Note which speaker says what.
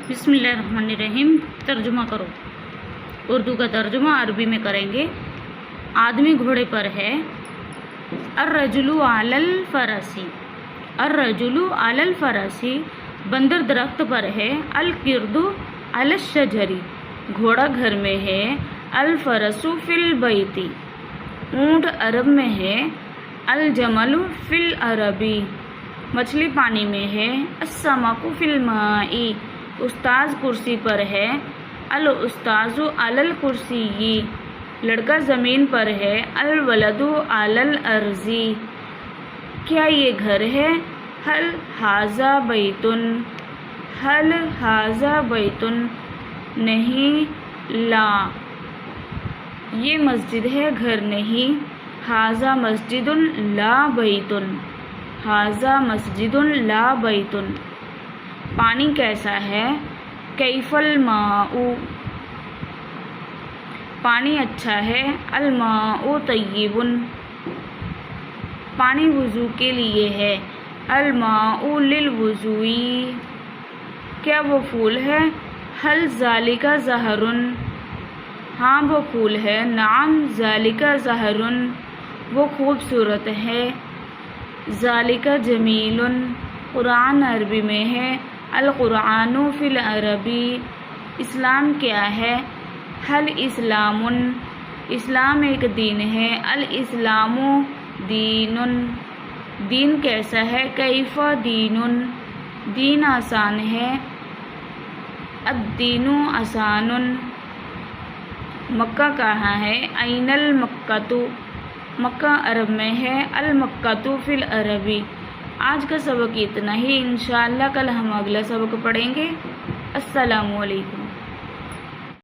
Speaker 1: بسم اللہ الرحمن الرحیم۔ ترجمہ کرو۔ اردو کا ترجمہ عربی میں کریں گے۔ آدمی گھوڑے پر ہے۔ الرجل علی الفرس، الرجل علی الفرس، بندر درخت پر ہے۔ القرد علی الشجر، گھوڑا گھر میں ہے۔ الفرس فی البیت، اونٹ عرب میں ہے۔ الجمل فی العرب، مچھلی پانی میں ہے۔ السمک فی الماء، استاذ کرسی پر ہے۔ الاستاذ علی الکرسی، لڑکا زمین پر ہے۔ الولد علی الارض، کیا یہ گھر ہے؟ هل ھذا بیت، هل ھذا بیت، نہیں، لا، یہ مسجد ہے، گھر نہیں۔ ھذا مسجد لا بیت، ھذا مسجد لا بیت، پانی کیسا ہے؟ کیف الماء، پانی اچھا ہے۔ الماء طیب، پانی وضو کے لیے ہے۔ الماء للوضوء، کیا وہ پھول ہے؟ هل ذالک زہر، ہاں وہ پھول ہے۔ نعم ذالک زہر، وہ خوبصورت ہے۔ ذالک جمیل، قرآن عربی میں ہے۔ القرآن فی العربی، اسلام کیا ہے؟ هل اسلام، اسلام ایک دین ہے۔ الاسلام دین، دین کیسا ہے؟ کیف دین، دین آسان ہے۔ الدین آسان۔ مکہ کہاں ہے؟ این المکۃ، مکہ عرب میں ہے۔ المکۃ فی العربی۔ آج کا سبق اتنا ہی، انشاءاللہ کل ہم اگلا سبق پڑھیں گے۔ السلام علیکم۔